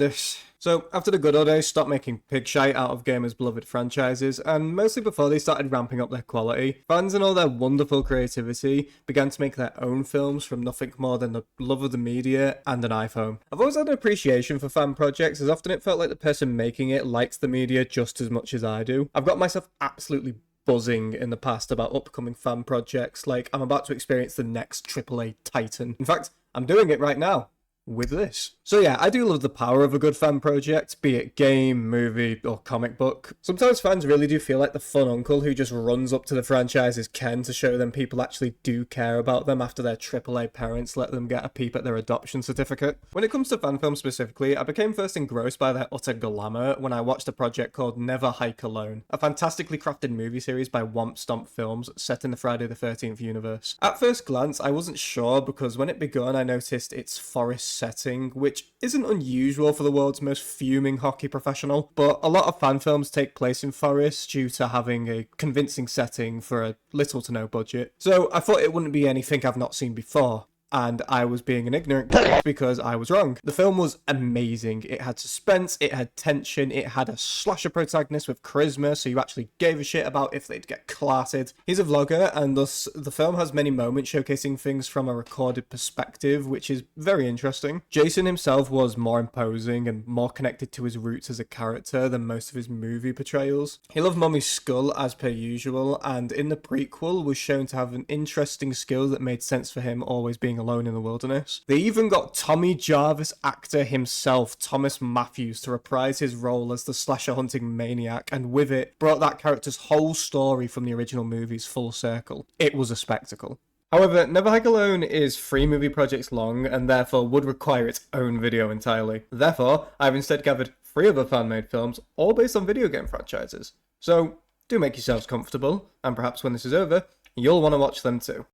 horrendous. So, after the good old days stopped making pig shite out of gamers' beloved franchises, and mostly before they started ramping up their quality, fans and all their wonderful creativity began to make their own films from nothing more than the love of the media and an iPhone. I've always had an appreciation for fan projects, as often it felt like the person making it likes the media just as much as I do. I've got myself absolutely buzzing in the past about upcoming fan projects, like I'm about to experience the next AAA titan. In fact, I'm doing it right now. With this. So yeah, I do love the power of a good fan project, be it game, movie, or comic book. Sometimes fans really do feel like the fun uncle who just runs up to the franchise's ken to show them people actually do care about them after their AAA parents let them get a peep at their adoption certificate. When it comes to fan films specifically, I became first engrossed by their utter glamour when I watched a project called Never Hike Alone, a fantastically crafted movie series by Womp Stomp Films set in the Friday the 13th universe. At first glance, I wasn't sure because when it begun I noticed its forest setting, which isn't unusual for the world's most fuming hockey professional, but a lot of fan films take place in forests due to having a convincing setting for a little to no budget. So I thought it wouldn't be anything I've not seen before. And I was being an ignorant because I was wrong. The film was amazing. It had suspense, it had tension, it had a slasher protagonist with charisma, so you actually gave a shit about if they'd get clarted. He's a vlogger, and thus the film has many moments showcasing things from a recorded perspective, which is very interesting. Jason himself was more imposing and more connected to his roots as a character than most of his movie portrayals. He loved Mommy's skull as per usual, and in the prequel was shown to have an interesting skill that made sense for him always being alone in the wilderness. They even got Tommy Jarvis actor himself, Thomas Matthews, to reprise his role as the slasher hunting maniac, and with it, brought that character's whole story from the original movies full circle. It was a spectacle. However, Never Hike Alone is 3 movie projects long, and therefore would require its own video entirely. Therefore, I've instead gathered 3 other fan-made films, all based on video game franchises. So, do make yourselves comfortable, and perhaps when this is over, you'll want to watch them too.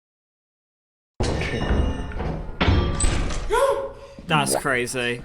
That's crazy.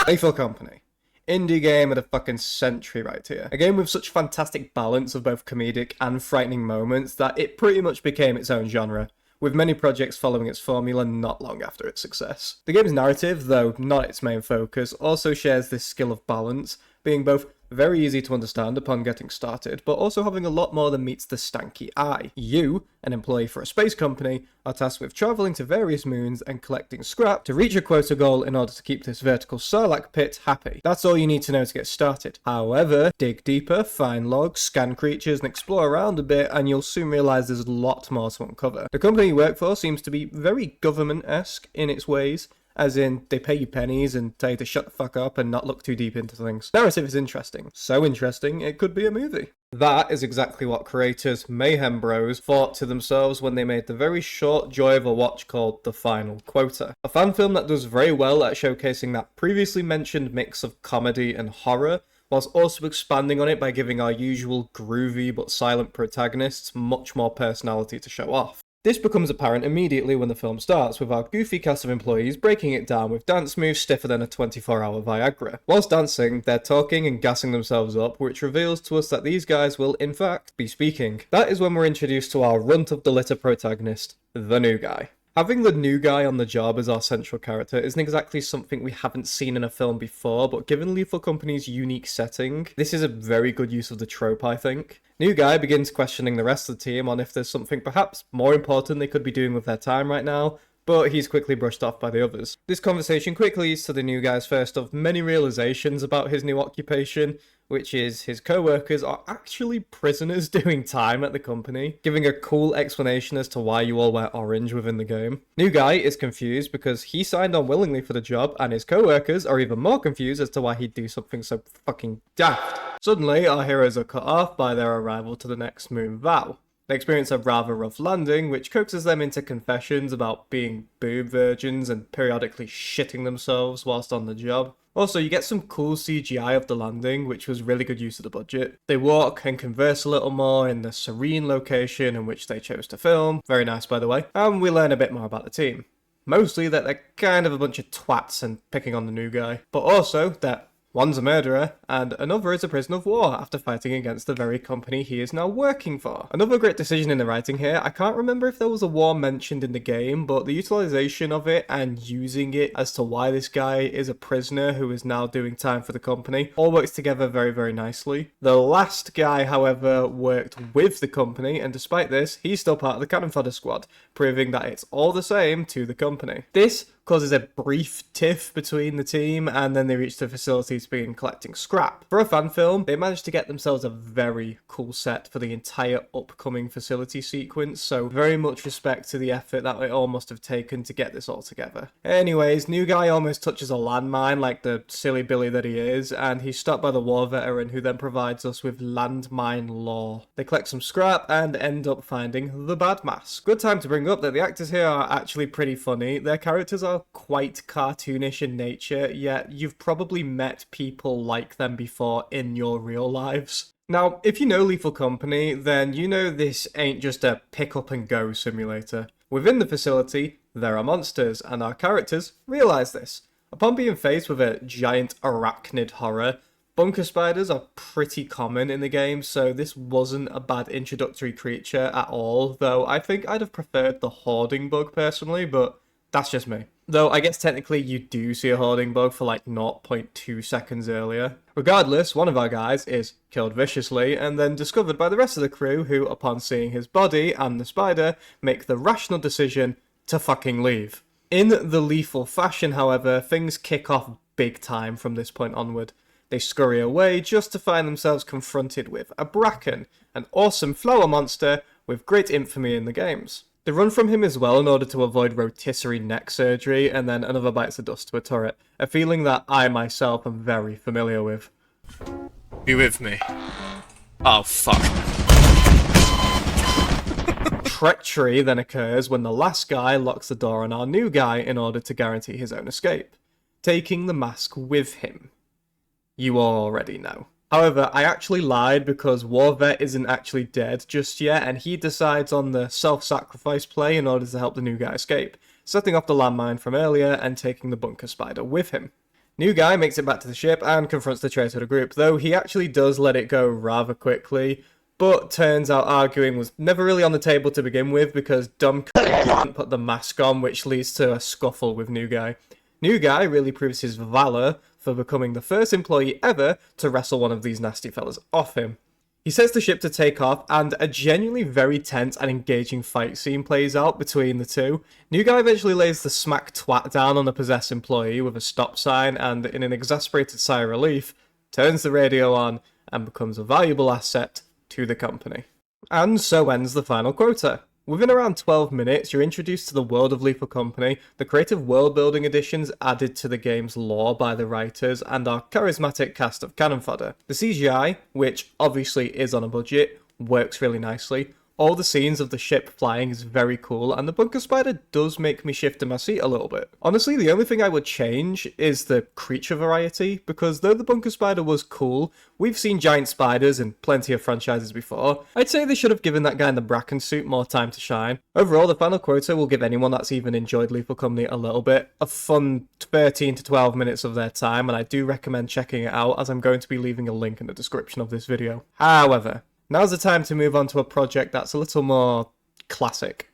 Lethal Company. Indie game of the fucking century right here. A game with such fantastic balance of both comedic and frightening moments that it pretty much became its own genre, with many projects following its formula not long after its success. The game's narrative, though not its main focus, also shares this skill of balance, being both very easy to understand upon getting started, but also having a lot more than meets the stanky eye. You, an employee for a space company, are tasked with travelling to various moons and collecting scrap to reach a quota goal in order to keep this vertical sarlacc pit happy. That's all you need to know to get started. However, dig deeper, find logs, scan creatures, and explore around a bit, and you'll soon realise there's a lot more to uncover. The company you work for seems to be very government-esque in its ways, as in, they pay you pennies and tell you to shut the fuck up and not look too deep into things. Narrative is interesting. So interesting, it could be a movie. That is exactly what creators Mayhem Bros thought to themselves when they made the very short joy of a watch called The Final Quota. A fan film that does very well at showcasing that previously mentioned mix of comedy and horror, whilst also expanding on it by giving our usual groovy but silent protagonists much more personality to show off. This becomes apparent immediately when the film starts, with our goofy cast of employees breaking it down with dance moves stiffer than a 24-hour Viagra. Whilst dancing, they're talking and gassing themselves up, which reveals to us that these guys will, in fact, be speaking. That is when we're introduced to our runt of the litter protagonist, the new guy. Having the new guy on the job as our central character isn't exactly something we haven't seen in a film before, but given Lethal Company's unique setting, this is a very good use of the trope, I think. New guy begins questioning the rest of the team on if there's something perhaps more important they could be doing with their time right now, but he's quickly brushed off by the others. This conversation quickly leads to the new guy's first of many realizations about his new occupation, which is his co-workers are actually prisoners doing time at the company, giving a cool explanation as to why you all wear orange within the game. New guy is confused because he signed on willingly for the job, and his co-workers are even more confused as to why he'd do something so fucking daft. Suddenly, our heroes are cut off by their arrival to the next moon, Val. They experience a rather rough landing, which coaxes them into confessions about being boob virgins and periodically shitting themselves whilst on the job. Also, you get some cool CGI of the landing, which was really good use of the budget. They walk and converse a little more in the serene location in which they chose to film. Very nice, by the way. And we learn a bit more about the team. Mostly that they're kind of a bunch of twats and picking on the new guy. But also that One's a murderer, and another is a prisoner of war after fighting against the very company he is now working for. Another great decision in the writing here, I can't remember if there was a war mentioned in the game, but the utilization of it and using it as to why this guy is a prisoner who is now doing time for the company all works together very, very nicely. The last guy, however, worked with the company, and despite this, he's still part of the cannon fodder squad, proving that it's all the same to the company. This causes a brief tiff between the team, and then they reach the facility to begin collecting scrap. For a fan film, they managed to get themselves a very cool set for the entire upcoming facility sequence, so very much respect to the effort that it all must have taken to get this all together. Anyways, new guy almost touches a landmine like the silly Billy that he is, and he's stopped by the war veteran who then provides us with landmine lore. They collect some scrap and end up finding the bad mask. Good time to bring up that the actors here are actually pretty funny. Their characters are quite cartoonish in nature, yet you've probably met people like them before in your real lives. Now, if you know Lethal Company, then you know this ain't just a pick up and go simulator. Within the facility, there are monsters, and our characters realise this. Upon being faced with a giant arachnid horror, bunker spiders are pretty common in the game, so this wasn't a bad introductory creature at all, though I think I'd have preferred the hoarding bug personally, but that's just me. Though I guess technically you do see a hoarding bug for like 0.2 seconds earlier. Regardless, one of our guys is killed viciously and then discovered by the rest of the crew who, upon seeing his body and the spider, make the rational decision to fucking leave. In the lethal fashion, however, things kick off big time from this point onward. They scurry away just to find themselves confronted with a bracken, an awesome flower monster with great infamy in the games. They run from him as well in order to avoid rotisserie neck surgery, and then another bites the dust to a turret, a feeling that I myself am very familiar with. Be with me. Oh, fuck. Treachery then occurs when the last guy locks the door on our new guy in order to guarantee his own escape, taking the mask with him. You all already know. However, I actually lied because War Vet isn't actually dead just yet, and he decides on the self-sacrifice play in order to help the new guy escape, setting off the landmine from earlier and taking the bunker spider with him. New guy makes it back to the ship and confronts the traitor of the group, though he actually does let it go rather quickly, but turns out arguing was never really on the table to begin with because dumb put the mask on, which leads to a scuffle with new guy. New guy really proves his valor for becoming the first employee ever to wrestle one of these nasty fellas off him. He sets the ship to take off, and a genuinely very tense and engaging fight scene plays out between the two. New guy eventually lays the smack twat down on the possessed employee with a stop sign, and in an exasperated sigh of relief, turns the radio on and becomes a valuable asset to the company. And so ends the final quota. Within around 12 minutes, you're introduced to the world of Lethal Company, the creative world-building additions added to the game's lore by the writers, and our charismatic cast of cannon fodder. The CGI, which obviously is on a budget, works really nicely. All the scenes of the ship flying is very cool, and the bunker spider does make me shift in my seat a little bit. Honestly, the only thing I would change is the creature variety, because though the bunker spider was cool, we've seen giant spiders in plenty of franchises before. I'd say they should have given that guy in the bracken suit more time to shine. Overall, the final quota will give anyone that's even enjoyed Lethal Company a little bit a fun 13 to 12 minutes of their time, and I do recommend checking it out as I'm going to be leaving a link in the description of this video. However, now's the time to move on to a project that's a little more classic.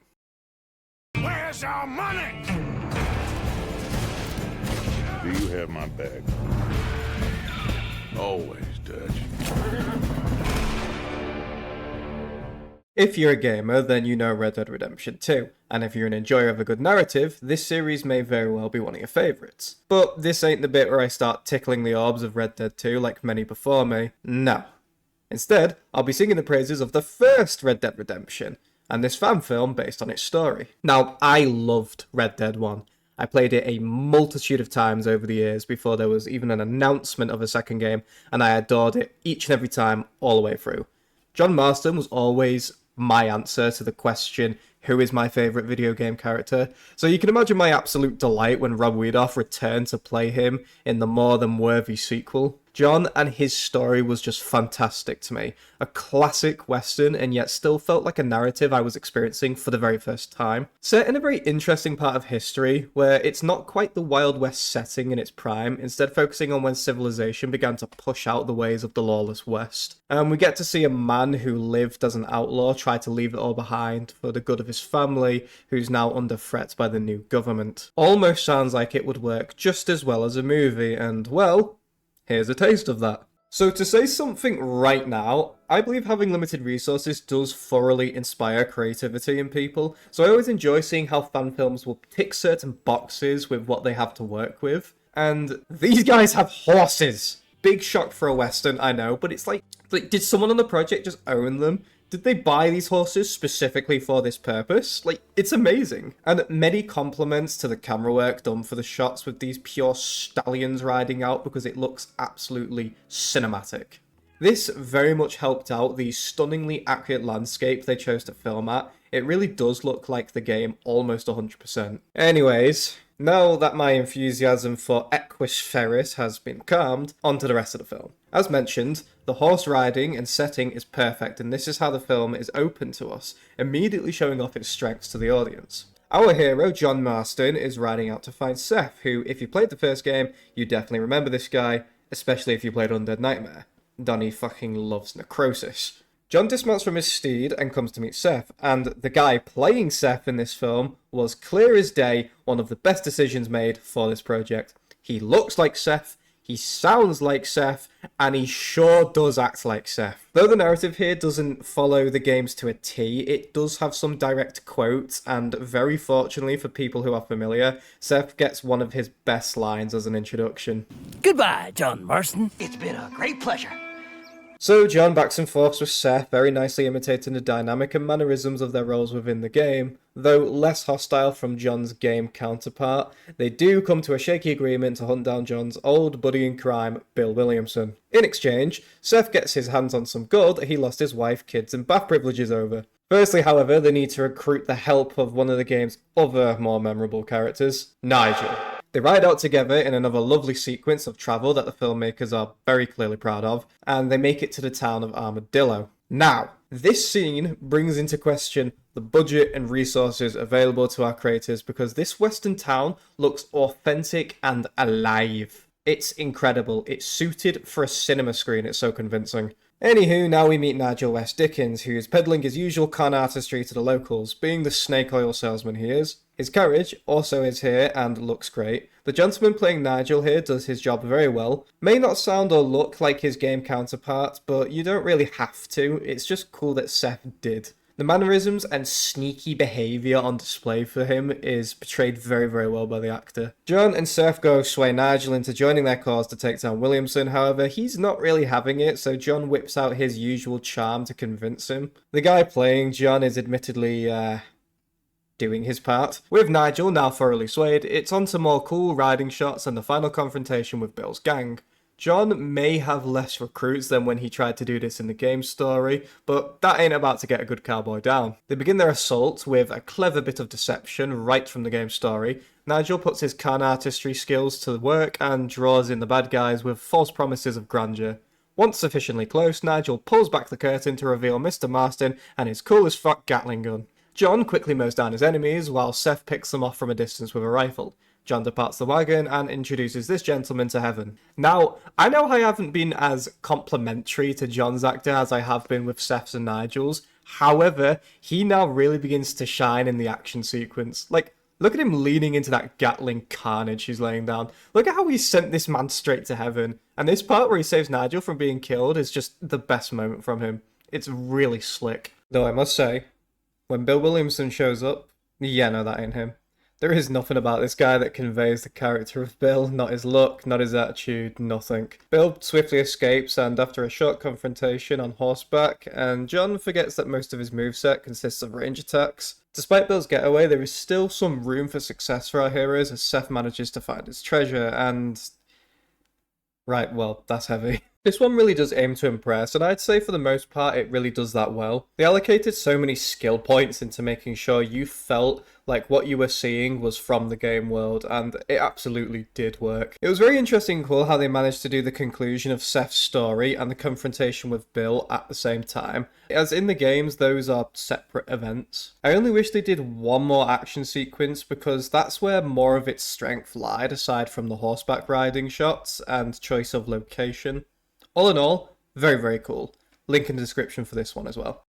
Where's our money? Do you have my back? Always, Dutch. If you're a gamer, then you know Red Dead Redemption 2, and if you're an enjoyer of a good narrative, this series may very well be one of your favourites. But this ain't the bit where I start tickling the orbs of Red Dead 2 like many before me. No. Instead, I'll be singing the praises of the first Red Dead Redemption, and this fan film based on its story. Now, I loved Red Dead 1. I played it a multitude of times over the years before there was even an announcement of a second game, and I adored it each and every time, all the way through. John Marston was always my answer to the question, who is my favourite video game character? So you can imagine my absolute delight when Rob Wiedoff returned to play him in the more than worthy sequel. John and his story was just fantastic to me. A classic Western, and yet still felt like a narrative I was experiencing for the very first time. Set in a very interesting part of history, where it's not quite the Wild West setting in its prime, instead focusing on when civilization began to push out the ways of the lawless West. And we get to see a man who lived as an outlaw try to leave it all behind for the good of his family, who's now under threat by the new government. Almost sounds like it would work just as well as a movie, and well, here's a taste of that. So to say something right now, I believe having limited resources does thoroughly inspire creativity in people, so I always enjoy seeing how fan films will tick certain boxes with what they have to work with. And these guys have horses! Big shock for a Western, I know, but it's like did someone on the project just own them? Did they buy these horses specifically for this purpose? Like, it's amazing. And many compliments to the camera work done for the shots with these pure stallions riding out because it looks absolutely cinematic. This very much helped out the stunningly accurate landscape they chose to film at. It really does look like the game almost 100%. Anyways, now that my enthusiasm for Equus Ferris has been calmed, onto the rest of the film. As mentioned, the horse riding and setting is perfect, and this is how the film is open to us, immediately showing off its strengths to the audience. Our hero, John Marston, is riding out to find Seth, who, if you played the first game, you definitely remember this guy, especially if you played Undead Nightmare. Donnie fucking loves necrosis. John dismounts from his steed and comes to meet Seth, and the guy playing Seth in this film was clear as day one of the best decisions made for this project. He looks like Seth, he sounds like Seth, and he sure does act like Seth. Though the narrative here doesn't follow the games to a T, it does have some direct quotes, and very fortunately for people who are familiar, Seth gets one of his best lines as an introduction. Goodbye, John Marston. It's been a great pleasure. So John backs and forths with Seth, very nicely imitating the dynamic and mannerisms of their roles within the game. Though less hostile from John's game counterpart, they do come to a shaky agreement to hunt down John's old buddy in crime, Bill Williamson. In exchange, Seth gets his hands on some gold that he lost his wife, kids and bath privileges over. Firstly, however, they need to recruit the help of one of the game's other more memorable characters, Nigel. They ride out together in another lovely sequence of travel that the filmmakers are very clearly proud of, and they make it to the town of Armadillo. Now, this scene brings into question the budget and resources available to our creators because this western town looks authentic and alive. It's incredible. It's suited for a cinema screen, it's so convincing. Anywho, now we meet Nigel West Dickens, who is peddling his usual con artistry to the locals, being the snake oil salesman he is. His carriage also is here and looks great. The gentleman playing Nigel here does his job very well. May not sound or look like his game counterpart, but you don't really have to. It's just cool that Seth did. The mannerisms and sneaky behaviour on display for him is portrayed very, very well by the actor. John and Seth go sway Nigel into joining their cause to take down Williamson, however, he's not really having it, so John whips out his usual charm to convince him. The guy playing John is admittedly, doing his part. With Nigel now thoroughly swayed, it's on to more cool riding shots and the final confrontation with Bill's gang. John may have less recruits than when he tried to do this in the game story, but that ain't about to get a good cowboy down. They begin their assault with a clever bit of deception right from the game story. Nigel puts his con artistry skills to work and draws in the bad guys with false promises of grandeur. Once sufficiently close, Nigel pulls back the curtain to reveal Mr. Marston and his cool as fuck Gatling gun. John quickly mows down his enemies while Seth picks them off from a distance with a rifle. John departs the wagon and introduces this gentleman to heaven. Now, I know I haven't been as complimentary to John's actor as I have been with Seth's and Nigel's. However, he now really begins to shine in the action sequence. Like, look at him leaning into that Gatling carnage he's laying down. Look at how he sent this man straight to heaven. And this part where he saves Nigel from being killed is just the best moment from him. It's really slick. Though I must say, when Bill Williamson shows up, yeah, no, that ain't him. There is nothing about this guy that conveys the character of Bill, not his look, not his attitude, nothing. Bill swiftly escapes, and after a short confrontation on horseback, and John forgets that most of his moveset consists of range attacks. Despite Bill's getaway, there is still some room for success for our heroes as Seth manages to find his treasure, and... right, well, that's heavy. This one really does aim to impress, and I'd say for the most part it really does that well. They allocated so many skill points into making sure you felt like what you were seeing was from the game world, and it absolutely did work. It was very interesting and cool how they managed to do the conclusion of Seth's story and the confrontation with Bill at the same time, as in the games those are separate events. I only wish they did one more action sequence because that's where more of its strength lied, aside from the horseback riding shots and choice of location. All in all, very, very cool. Link in the description for this one as well.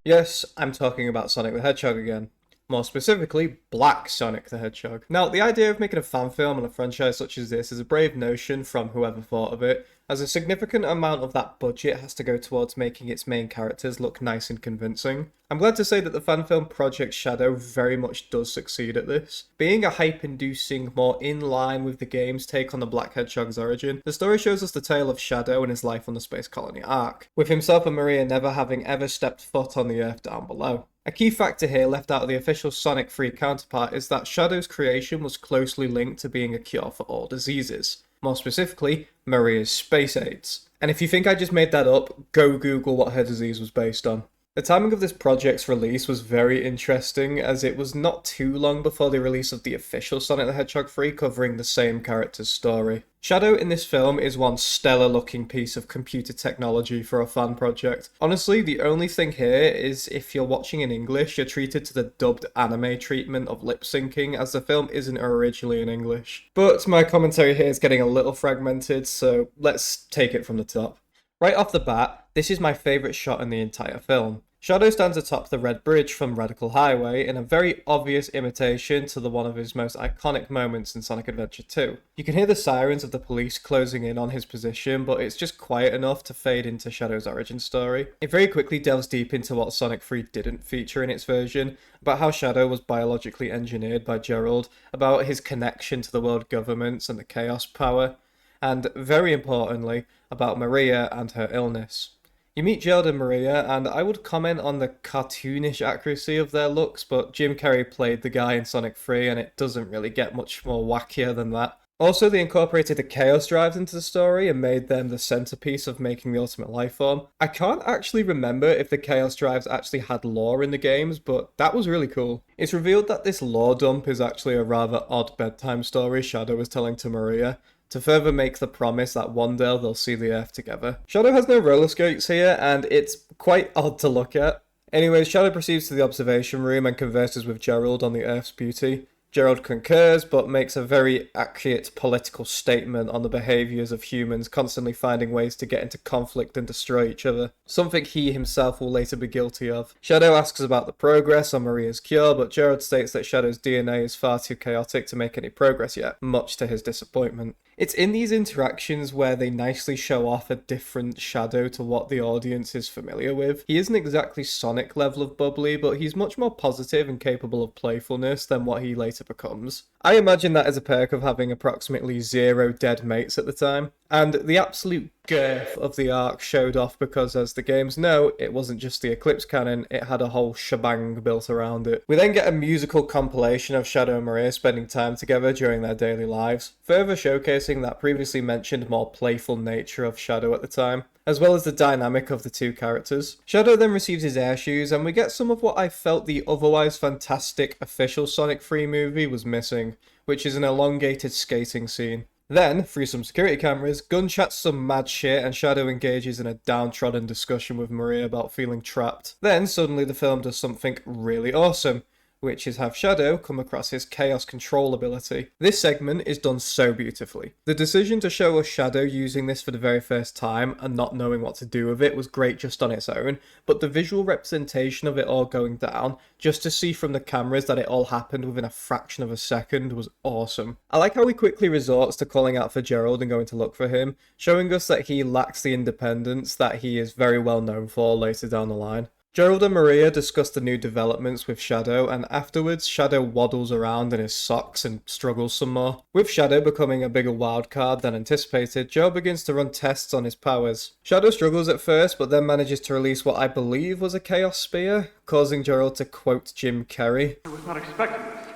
Yes, I'm talking about Sonic the Hedgehog again. More specifically, Black Sonic the Hedgehog. Now, the idea of making a fan film on a franchise such as this is a brave notion from whoever thought of it, as a significant amount of that budget has to go towards making its main characters look nice and convincing. I'm glad to say that the fan film Project Shadow very much does succeed at this. Being a hype-inducing, more in line with the game's take on the Black Hedgehog's origin, the story shows us the tale of Shadow and his life on the Space Colony Ark, with himself and Maria never having ever stepped foot on the Earth down below. A key factor here left out of the official Sonic 3 counterpart is that Shadow's creation was closely linked to being a cure for all diseases. More specifically, Maria's space AIDS. And if you think I just made that up, go Google what her disease was based on. The timing of this project's release was very interesting, as it was not too long before the release of the official Sonic the Hedgehog 3 covering the same character's story. Shadow in this film is one stellar looking piece of computer technology for a fan project. Honestly, the only thing here is if you're watching in English, you're treated to the dubbed anime treatment of lip syncing, as the film isn't originally in English. But my commentary here is getting a little fragmented, so let's take it from the top. Right off the bat, this is my favourite shot in the entire film. Shadow stands atop the Red Bridge from Radical Highway in a very obvious imitation to one of his most iconic moments in Sonic Adventure 2. You can hear the sirens of the police closing in on his position, but it's just quiet enough to fade into Shadow's origin story. It very quickly delves deep into what Sonic 3 didn't feature in its version, about how Shadow was biologically engineered by Gerald, about his connection to the world governments and the Chaos Power, and very importantly, about Maria and her illness. You meet Gerald and Maria, and I would comment on the cartoonish accuracy of their looks, but Jim Carrey played the guy in Sonic 3, and it doesn't really get much more wackier than that. Also, they incorporated the Chaos Drives into the story and made them the centerpiece of making the Ultimate Life Form. I can't actually remember if the Chaos Drives actually had lore in the games, but that was really cool. It's revealed that this lore dump is actually a rather odd bedtime story Shadow was telling to Maria, to further make the promise that one day they'll see the Earth together. Shadow has no roller skates here, and it's quite odd to look at. Anyways, Shadow proceeds to the observation room and converses with Gerald on the Earth's beauty. Gerald concurs, but makes a very accurate political statement on the behaviours of humans constantly finding ways to get into conflict and destroy each other, something he himself will later be guilty of. Shadow asks about the progress on Maria's cure, but Gerald states that Shadow's DNA is far too chaotic to make any progress yet, much to his disappointment. It's in these interactions where they nicely show off a different Shadow to what the audience is familiar with. He isn't exactly Sonic level of bubbly, but he's much more positive and capable of playfulness than what he later becomes. I imagine that as a perk of having approximately 0 dead mates at the time. And the absolute girth of the arc showed off because, as the games know, it wasn't just the Eclipse canon, it had a whole shebang built around it. We then get a musical compilation of Shadow and Maria spending time together during their daily lives, further showcasing that previously mentioned more playful nature of Shadow at the time, as well as the dynamic of the two characters. Shadow then receives his air shoes, and we get some of what I felt the otherwise fantastic official Sonic 3 movie was missing, which is an elongated skating scene. Then, through some security cameras, Gun chats some mad shit and Shadow engages in a downtrodden discussion with Maria about feeling trapped. Then, suddenly the film does something really awesome, which is have Shadow come across his chaos control ability. This segment is done so beautifully. The decision to show us Shadow using this for the very first time and not knowing what to do with it was great just on its own, but the visual representation of it all going down, just to see from the cameras that it all happened within a fraction of a second, was awesome. I like how he quickly resorts to calling out for Gerald and going to look for him, showing us that he lacks the independence that he is very well known for later down the line. Gerald and Maria discuss the new developments with Shadow, and afterwards Shadow waddles around in his socks and struggles some more. With Shadow becoming a bigger wildcard than anticipated, Joe begins to run tests on his powers. Shadow struggles at first, but then manages to release what I believe was a Chaos Spear, causing Gerald to quote Jim Carrey. I was not expecting this,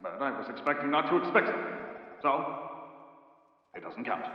but I was expecting not to expect it. So, it doesn't count.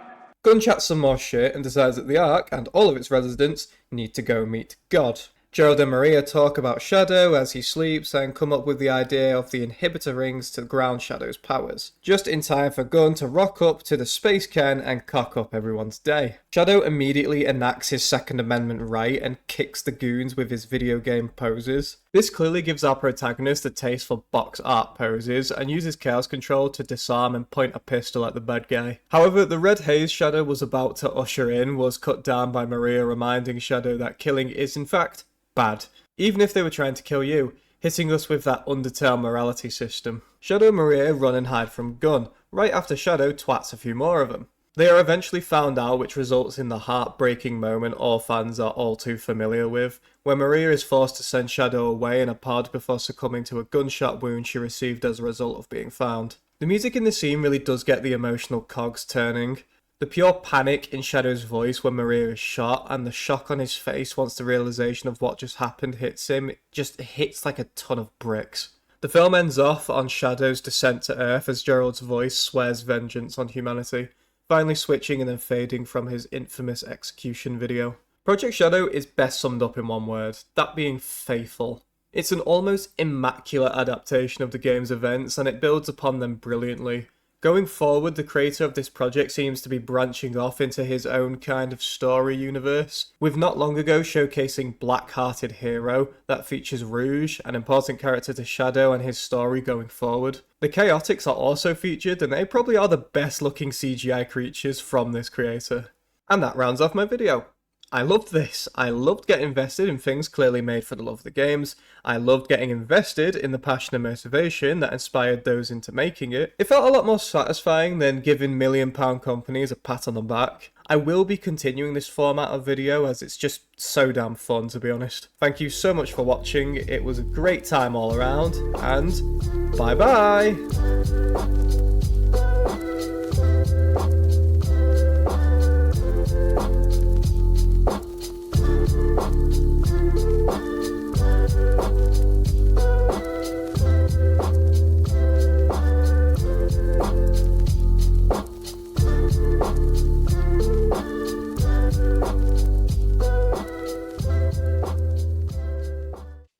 Gunn chats some more shit and decides that the Ark and all of its residents need to go meet God. Gerald and Maria talk about Shadow as he sleeps and come up with the idea of the inhibitor rings to ground Shadow's powers, just in time for Gunn to rock up to the Space Ken and cock up everyone's day. Shadow immediately enacts his Second Amendment right and kicks the goons with his video game poses. This clearly gives our protagonist a taste for box art poses and uses chaos control to disarm and point a pistol at the bad guy. However, the red haze Shadow was about to usher in was cut down by Maria reminding Shadow that killing is in fact bad, even if they were trying to kill you, hitting us with that Undertale morality system. Shadow and Maria run and hide from Gunn, right after Shadow twats a few more of them. They are eventually found out, which results in the heartbreaking moment all fans are all too familiar with, where Maria is forced to send Shadow away in a pod before succumbing to a gunshot wound she received as a result of being found. The music in the scene really does get the emotional cogs turning. The pure panic in Shadow's voice when Maria is shot, and the shock on his face once the realization of what just happened hits him, it just hits like a ton of bricks. The film ends off on Shadow's descent to Earth as Gerald's voice swears vengeance on humanity, finally switching and then fading from his infamous execution video. Project Shadow is best summed up in one word, that being faithful. It's an almost immaculate adaptation of the game's events, and it builds upon them brilliantly. Going forward, the creator of this project seems to be branching off into his own kind of story universe, with not long ago showcasing Black-Hearted Hero that features Rouge, an important character to Shadow and his story going forward. The Chaotix are also featured, and they probably are the best looking CGI creatures from this creator. And that rounds off my video. I loved this. I loved getting invested in things clearly made for the love of the games. I loved getting invested in the passion and motivation that inspired those into making it. It felt a lot more satisfying than giving £1 million companies a pat on the back. I will be continuing this format of video as it's just so damn fun, to be honest. Thank you so much for watching. It was a great time all around, and bye bye!